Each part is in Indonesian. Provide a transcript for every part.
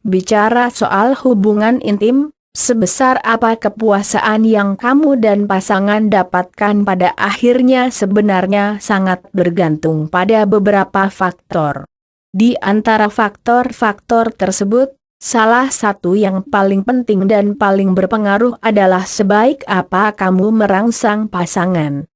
Bicara soal hubungan intim, sebesar apa kepuasaan yang kamu dan pasangan dapatkan pada akhirnya sebenarnya sangat bergantung pada beberapa faktor. Di antara faktor-faktor tersebut, salah satu yang paling penting dan paling berpengaruh adalah sebaik apa kamu merangsang pasangan.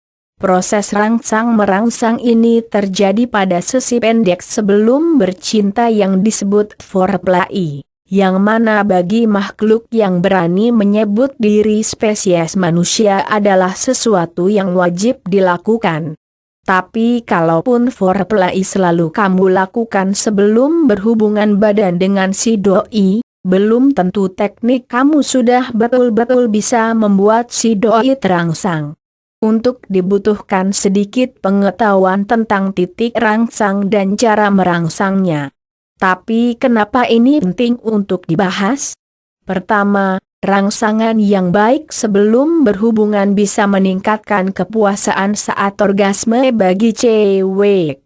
Proses rangsang-merangsang ini terjadi pada sesi pendek sebelum bercinta yang disebut foreplay, yang mana bagi makhluk yang berani menyebut diri spesies manusia adalah sesuatu yang wajib dilakukan. Tapi kalaupun foreplay selalu kamu lakukan sebelum berhubungan badan dengan si doi, belum tentu teknik kamu sudah betul-betul bisa membuat si doi terangsang. Untuk dibutuhkan sedikit pengetahuan tentang titik rangsang dan cara merangsangnya. Tapi kenapa ini penting untuk dibahas? Pertama, rangsangan yang baik sebelum berhubungan bisa meningkatkan kepuasaan saat orgasme bagi cewek.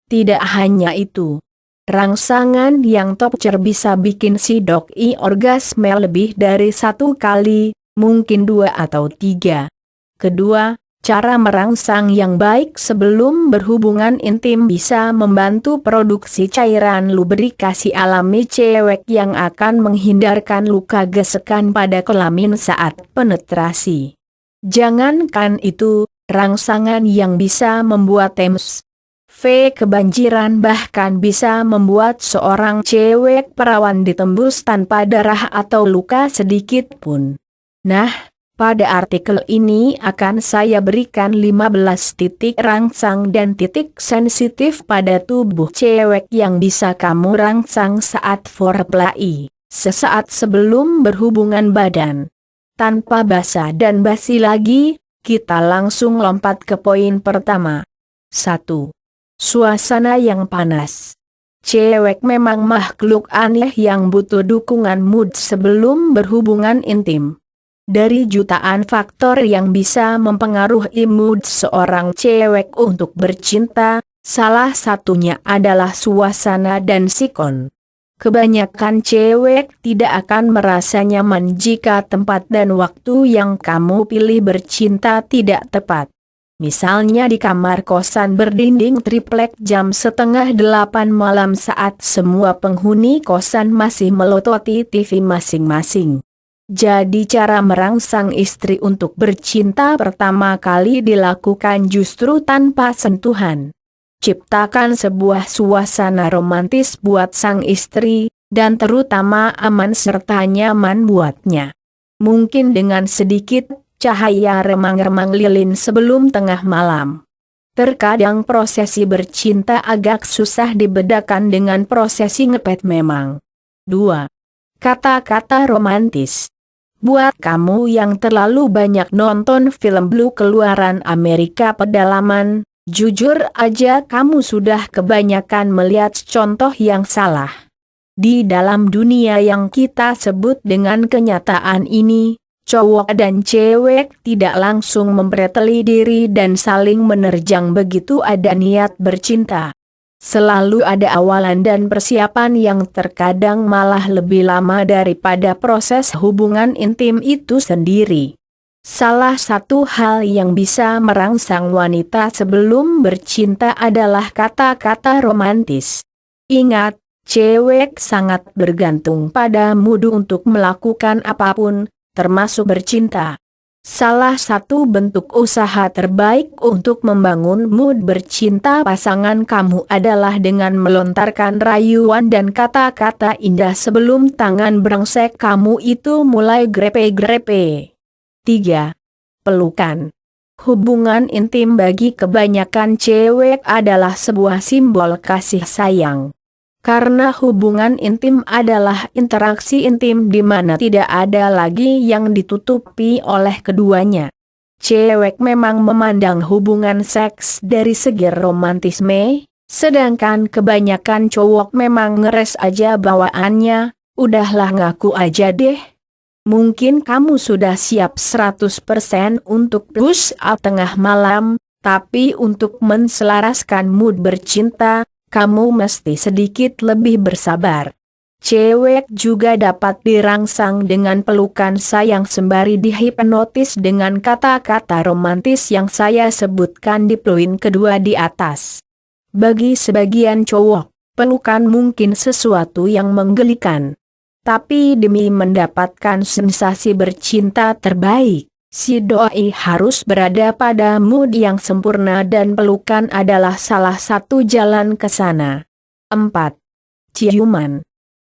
Tidak hanya itu, rangsangan yang top tier bisa bikin si doi orgasme lebih dari 1 kali, mungkin 2 atau 3. Kedua, cara merangsang yang baik sebelum berhubungan intim bisa membantu produksi cairan lubrikasi alami cewek yang akan menghindarkan luka gesekan pada kelamin saat penetrasi. Jangankan itu, rangsangan yang bisa membuat V kebanjiran bahkan bisa membuat seorang cewek perawan ditembus tanpa darah atau luka sedikit pun. Nah, pada artikel ini akan saya berikan 15 titik rangsang dan titik sensitif pada tubuh cewek yang bisa kamu rangsang saat foreplay, sesaat sebelum berhubungan badan. Tanpa basa dan basi lagi, kita langsung lompat ke poin pertama. 1. Suasana yang panas. Cewek memang makhluk aneh yang butuh dukungan mood sebelum berhubungan intim. Dari jutaan faktor yang bisa mempengaruhi mood seorang cewek untuk bercinta, salah satunya adalah suasana dan sikon. Kebanyakan cewek tidak akan merasa nyaman jika tempat dan waktu yang kamu pilih bercinta tidak tepat. Misalnya di kamar kosan berdinding triplek jam 7:30 malam saat semua penghuni kosan masih melototi TV masing-masing. Jadi cara merangsang istri untuk bercinta pertama kali dilakukan justru tanpa sentuhan. Ciptakan sebuah suasana romantis buat sang istri, dan terutama aman serta nyaman buatnya. Mungkin dengan sedikit cahaya remang-remang lilin sebelum tengah malam. Terkadang prosesi bercinta agak susah dibedakan dengan prosesi ngepet memang. 2. Kata-kata romantis. Buat kamu yang terlalu banyak nonton film blue keluaran Amerika pedalaman, jujur aja kamu sudah kebanyakan melihat contoh yang salah. Di dalam dunia yang kita sebut dengan kenyataan ini, cowok dan cewek tidak langsung mempreteli diri dan saling menerjang begitu ada niat bercinta. Selalu ada awalan dan persiapan yang terkadang malah lebih lama daripada proses hubungan intim itu sendiri. Salah satu hal yang bisa merangsang wanita sebelum bercinta adalah kata-kata romantis. Ingat, cewek sangat bergantung pada mood untuk melakukan apapun, termasuk bercinta. Salah satu bentuk usaha terbaik untuk membangun mood bercinta pasangan kamu adalah dengan melontarkan rayuan dan kata-kata indah sebelum tangan brengsek kamu itu mulai grepe-grepe. 3. Pelukan. Hubungan intim bagi kebanyakan cewek adalah sebuah simbol kasih sayang. Karena hubungan intim adalah interaksi intim di mana tidak ada lagi yang ditutupi oleh keduanya. Cewek memang memandang hubungan seks dari segi romantisme, sedangkan kebanyakan cowok memang ngeres aja bawaannya, udahlah ngaku aja deh. Mungkin kamu sudah siap 100% untuk push up tengah malam, tapi untuk menselaraskan mood bercinta, kamu mesti sedikit lebih bersabar. cewek juga dapat dirangsang dengan pelukan sayang sembari dihipnotis dengan kata-kata romantis yang saya sebutkan di poin kedua di atas. Bagi sebagian cowok, pelukan mungkin sesuatu yang menggelikan. Tapi demi mendapatkan sensasi bercinta terbaik, si doi harus berada pada mood yang sempurna dan pelukan adalah salah satu jalan ke sana. 4. Ciuman.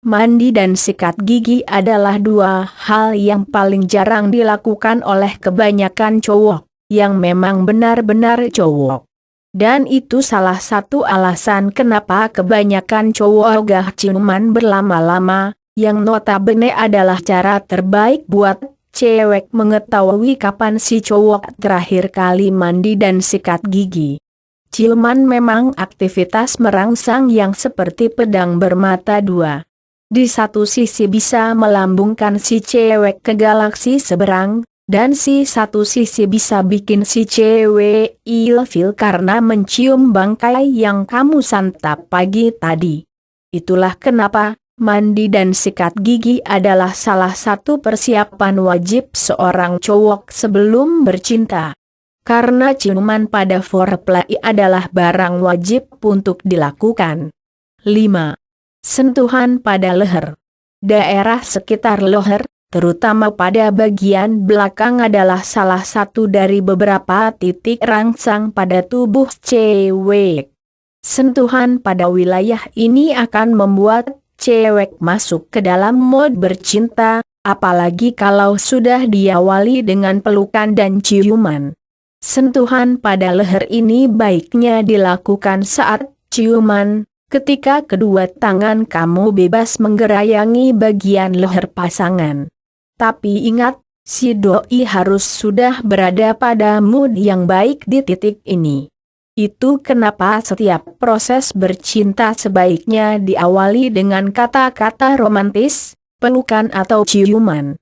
Mandi dan sikat gigi adalah dua hal yang paling jarang dilakukan oleh kebanyakan cowok, yang memang benar-benar cowok. Dan itu salah satu alasan kenapa kebanyakan cowok ogah ciuman berlama-lama, yang notabene adalah cara terbaik buat cewek mengetahui kapan si cowok terakhir kali mandi dan sikat gigi. Ciuman memang aktivitas merangsang yang seperti pedang bermata dua. Di satu sisi bisa melambungkan si cewek ke galaksi seberang, dan si satu sisi bisa bikin si cewek ilfil karena mencium bangkai yang kamu santap pagi tadi. Itulah kenapa mandi dan sikat gigi adalah salah satu persiapan wajib seorang cowok sebelum bercinta. Karena ciuman pada foreplay adalah barang wajib untuk dilakukan. 5. Sentuhan pada leher. Daerah sekitar leher, terutama pada bagian belakang adalah salah satu dari beberapa titik rangsang pada tubuh cewek. Sentuhan pada wilayah ini akan membuat cewek masuk ke dalam mode bercinta, apalagi kalau sudah diawali dengan pelukan dan ciuman. Sentuhan pada leher ini baiknya dilakukan saat ciuman, ketika kedua tangan kamu bebas menggerayangi bagian leher pasangan. Tapi ingat, si doi harus sudah berada pada mood yang baik di titik ini. Itu kenapa setiap proses bercinta sebaiknya diawali dengan kata-kata romantis, pelukan atau ciuman.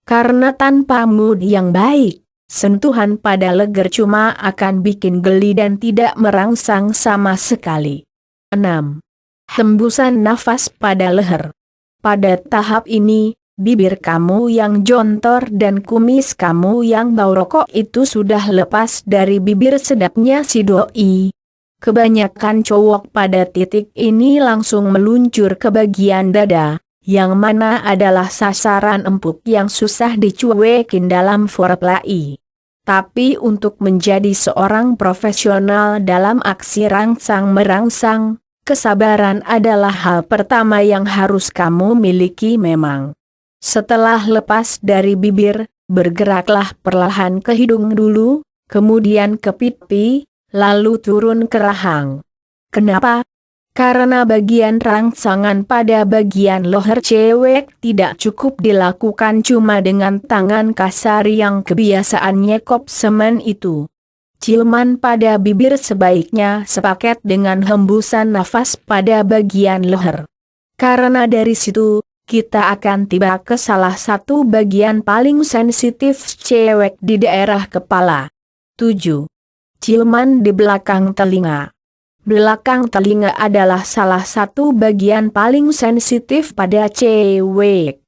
Karena tanpa mood yang baik, sentuhan pada leher cuma akan bikin geli dan tidak merangsang sama sekali. 6. Hembusan nafas pada leher. Pada tahap ini, bibir kamu yang jontor dan kumis kamu yang bau rokok itu sudah lepas dari bibir sedapnya si doi. Kebanyakan cowok pada titik ini langsung meluncur ke bagian dada, yang mana adalah sasaran empuk yang susah dicuekin dalam foreplay. Tapi untuk menjadi seorang profesional dalam aksi rangsang-merangsang, kesabaran adalah hal pertama yang harus kamu miliki memang. Setelah lepas dari bibir, bergeraklah perlahan ke hidung dulu, kemudian ke pipi, lalu turun ke rahang. Kenapa? Karena bagian rangsangan pada bagian leher cewek tidak cukup dilakukan cuma dengan tangan kasar yang kebiasaan nyekop semen itu. Ciuman pada bibir sebaiknya sepaket dengan hembusan nafas pada bagian leher. Karena dari situ, kita akan tiba ke salah satu bagian paling sensitif cewek di daerah kepala. 7. Ciuman di belakang telinga. Belakang telinga adalah salah satu bagian paling sensitif pada cewek.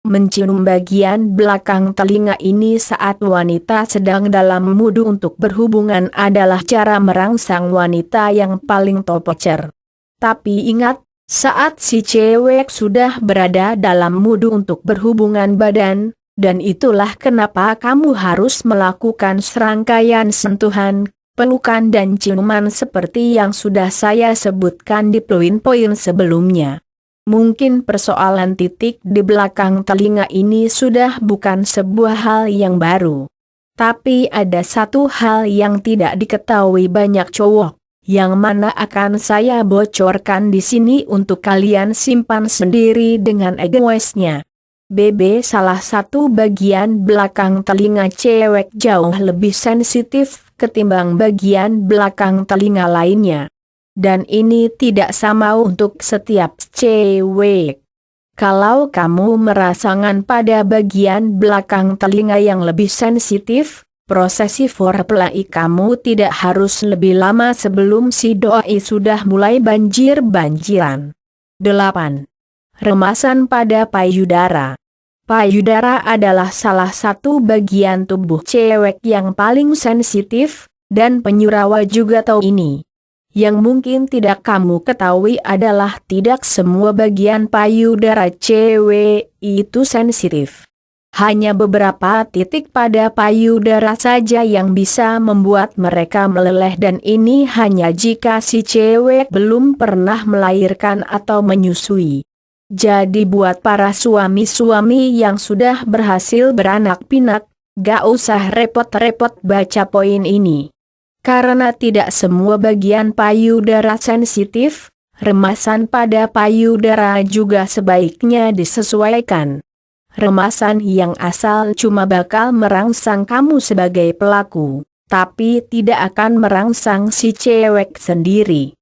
Mencium bagian belakang telinga ini saat wanita sedang dalam mood untuk berhubungan adalah cara merangsang wanita yang paling topocer. Tapi ingat, saat si cewek sudah berada dalam mood untuk berhubungan badan, dan itulah kenapa kamu harus melakukan serangkaian sentuhan, pelukan dan ciuman seperti yang sudah saya sebutkan di poin-poin sebelumnya. Mungkin persoalan titik di belakang telinga ini sudah bukan sebuah hal yang baru. Tapi ada satu hal yang tidak diketahui banyak cowok, yang mana akan saya bocorkan di sini untuk kalian simpan sendiri dengan egoisnya. BB salah satu bagian belakang telinga cewek jauh lebih sensitif ketimbang bagian belakang telinga lainnya. Dan ini tidak sama untuk setiap cewek. Kalau kamu merasakan pada bagian belakang telinga yang lebih sensitif, prosesi foreplay kamu tidak harus lebih lama sebelum si doi sudah mulai banjir-banjiran. 8. Remasan pada payudara. Payudara adalah salah satu bagian tubuh cewek yang paling sensitif, dan penyurawa juga tahu ini. Yang mungkin tidak kamu ketahui adalah tidak semua bagian payudara cewek itu sensitif. Hanya beberapa titik pada payudara saja yang bisa membuat mereka meleleh, dan ini hanya jika si cewek belum pernah melahirkan atau menyusui. Jadi buat para suami-suami yang sudah berhasil beranak pinak, gak usah repot-repot baca poin ini. Karena tidak semua bagian payudara sensitif, remasan pada payudara juga sebaiknya disesuaikan. Remasan yang asal cuma bakal merangsang kamu sebagai pelaku, tapi tidak akan merangsang si cewek sendiri.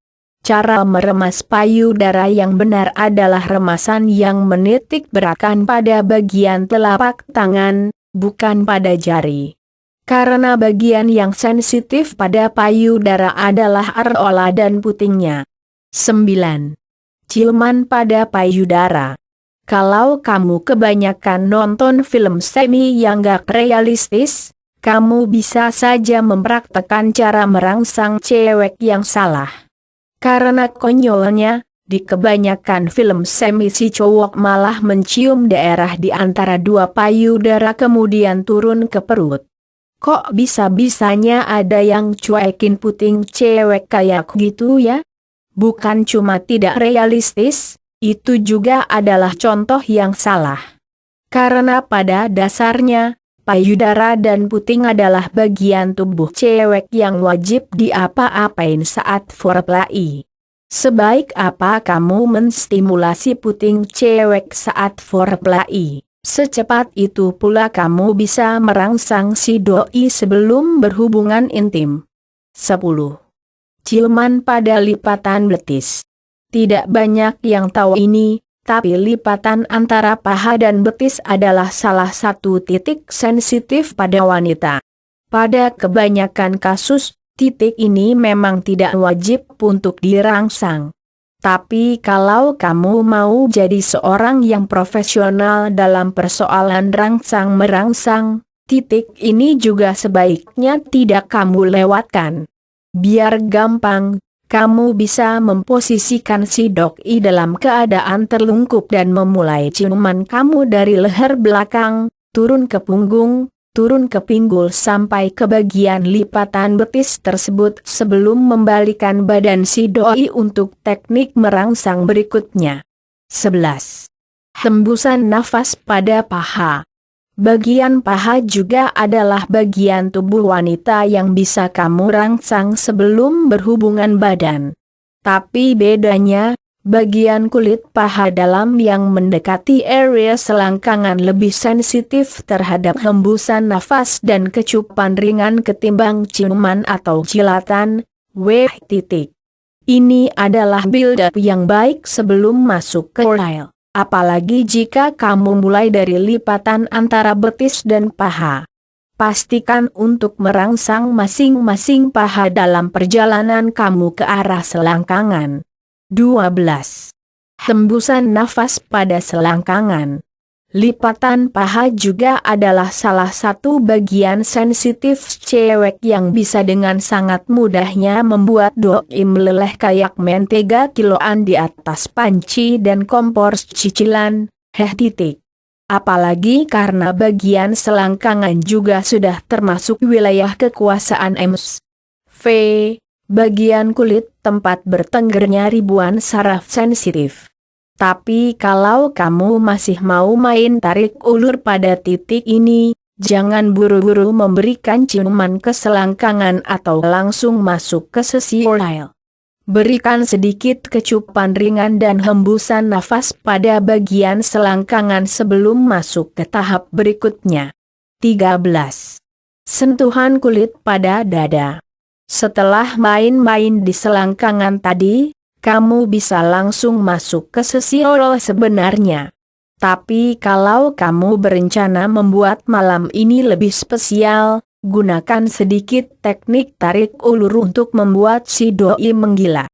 Cara meremas payudara yang benar adalah remasan yang menitik beratkan pada bagian telapak tangan, bukan pada jari. Karena bagian yang sensitif pada payudara adalah areola dan putingnya. 9. Ciuman pada payudara. Kalau kamu kebanyakan nonton film semi yang gak realistis, kamu bisa saja mempraktekkan cara merangsang cewek yang salah. Karena konyolnya, di kebanyakan film semi si cowok malah mencium daerah di antara dua payudara kemudian turun ke perut. Kok bisa-bisanya ada yang cuekin puting cewek kayak gitu ya? Bukan cuma tidak realistis, itu juga adalah contoh yang salah. Karena pada dasarnya, payudara dan puting adalah bagian tubuh cewek yang wajib diapa-apain saat foreplay. Sebaik apa kamu menstimulasi puting cewek saat foreplay, secepat itu pula kamu bisa merangsang si doi sebelum berhubungan intim. 10. Ciuman pada lipatan betis. Tidak banyak yang tahu ini, tapi lipatan antara paha dan betis adalah salah satu titik sensitif pada wanita. Pada kebanyakan kasus, titik ini memang tidak wajib untuk dirangsang. Tapi kalau kamu mau jadi seorang yang profesional dalam persoalan rangsang-merangsang, titik ini juga sebaiknya tidak kamu lewatkan. Biar gampang, kamu bisa memposisikan si doi dalam keadaan terlungkup dan memulai ciuman kamu dari leher belakang, turun ke punggung, turun ke pinggul sampai ke bagian lipatan betis tersebut sebelum membalikan badan si doi untuk teknik merangsang berikutnya. 11. Hembusan nafas pada paha. Bagian paha juga adalah bagian tubuh wanita yang bisa kamu rangsang sebelum berhubungan badan. Tapi bedanya, bagian kulit paha dalam yang mendekati area selangkangan lebih sensitif terhadap hembusan nafas dan kecupan ringan ketimbang ciuman atau cilatan. Ini adalah build-up yang baik sebelum masuk ke oral. Apalagi jika kamu mulai dari lipatan antara betis dan paha. Pastikan untuk merangsang masing-masing paha dalam perjalanan kamu ke arah selangkangan. 12. Hembusan nafas pada selangkangan. Lipatan paha juga adalah salah satu bagian sensitif cewek yang bisa dengan sangat mudahnya membuat doi meleleh kayak mentega kiloan di atas panci dan kompor cicilan. Apalagi karena bagian selangkangan juga sudah termasuk wilayah kekuasaan MS.V, bagian kulit tempat bertenggernya ribuan saraf sensitif. Tapi kalau kamu masih mau main tarik ulur pada titik ini, jangan buru-buru memberikan ciuman ke selangkangan atau langsung masuk ke sesi oral. Berikan sedikit kecupan ringan dan hembusan nafas pada bagian selangkangan sebelum masuk ke tahap berikutnya. 13. Sentuhan kulit pada dada. Setelah main-main di selangkangan tadi, kamu bisa langsung masuk ke sesi oral sebenarnya. Tapi kalau kamu berencana membuat malam ini lebih spesial, gunakan sedikit teknik tarik ulur untuk membuat si doi menggila.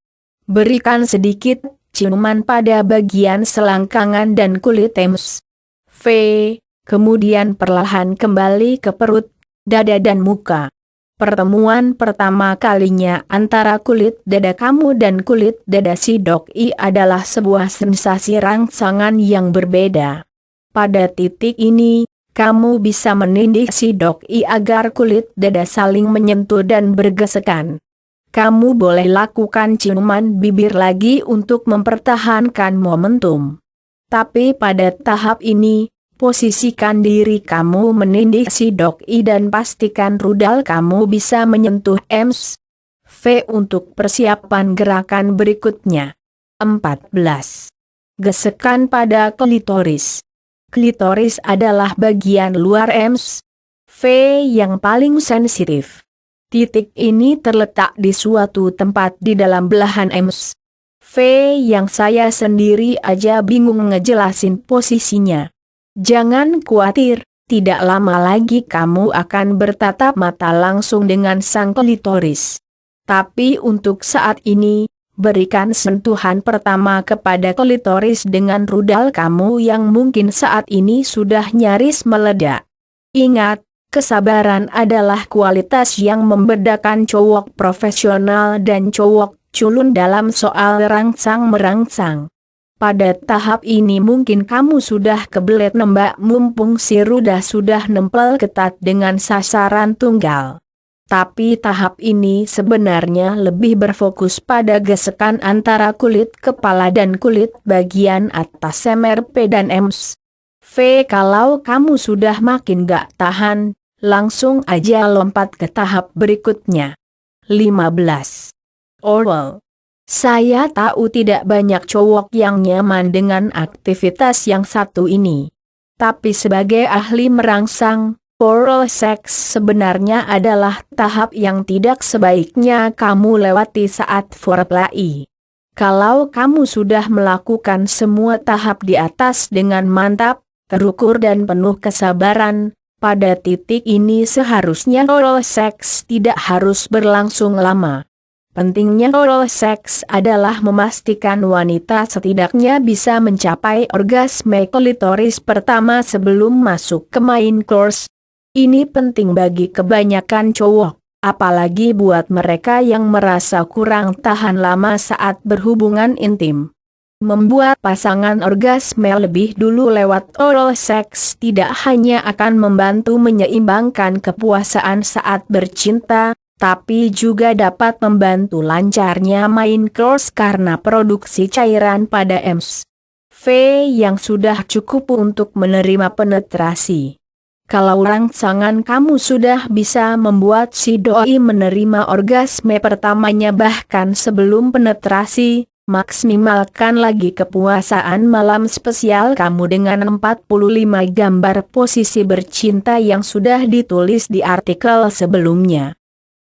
Berikan sedikit ciuman pada bagian selangkangan dan kulit Ms. V, kemudian perlahan kembali ke perut, dada dan muka. Pertemuan pertama kalinya antara kulit dada kamu dan kulit dada si Dok I adalah sebuah sensasi rangsangan yang berbeda. Pada titik ini, kamu bisa menindih si Dok I agar kulit dada saling menyentuh dan bergesekan. Kamu boleh lakukan ciuman bibir lagi untuk mempertahankan momentum. Tapi pada tahap ini, posisikan diri kamu menindih si Dok I dan pastikan rudal kamu bisa menyentuh Ms. V untuk persiapan gerakan berikutnya. 14. Gesekan pada klitoris. Klitoris adalah bagian luar Ms. V yang paling sensitif. Titik ini terletak di suatu tempat di dalam belahan Ms. V yang saya sendiri aja bingung ngejelasin posisinya. Jangan khawatir, tidak lama lagi kamu akan bertatap mata langsung dengan sang klitoris. Tapi untuk saat ini, berikan sentuhan pertama kepada klitoris dengan rudal kamu yang mungkin saat ini sudah nyaris meledak. Ingat, kesabaran adalah kualitas yang membedakan cowok profesional dan cowok culun dalam soal rangsang-merangsang. Pada tahap ini mungkin kamu sudah kebelet nembak mumpung si ruda sudah nempel ketat dengan sasaran tunggal. Tapi tahap ini sebenarnya lebih berfokus pada gesekan antara kulit kepala dan kulit bagian atas MRP dan Ms. V. Kalau kamu sudah makin gak tahan, langsung aja lompat ke tahap berikutnya. 15. Oral. Saya tahu tidak banyak cowok yang nyaman dengan aktivitas yang satu ini. Tapi sebagai ahli merangsang, oral sex sebenarnya adalah tahap yang tidak sebaiknya kamu lewati saat foreplay. Kalau kamu sudah melakukan semua tahap di atas dengan mantap, terukur dan penuh kesabaran, pada titik ini seharusnya oral sex tidak harus berlangsung lama. Pentingnya oral sex adalah memastikan wanita setidaknya bisa mencapai orgasme klitoris pertama sebelum masuk ke main course. Ini penting bagi kebanyakan cowok, apalagi buat mereka yang merasa kurang tahan lama saat berhubungan intim. Membuat pasangan orgasme lebih dulu lewat oral sex tidak hanya akan membantu menyeimbangkan kepuasaan saat bercinta, tapi juga dapat membantu lancarnya main course karena produksi cairan pada Ms. V yang sudah cukup untuk menerima penetrasi. Kalau rangsangan kamu sudah bisa membuat si doi menerima orgasme pertamanya bahkan sebelum penetrasi, maksimalkan lagi kepuasaan malam spesial kamu dengan 45 gambar posisi bercinta yang sudah ditulis di artikel sebelumnya.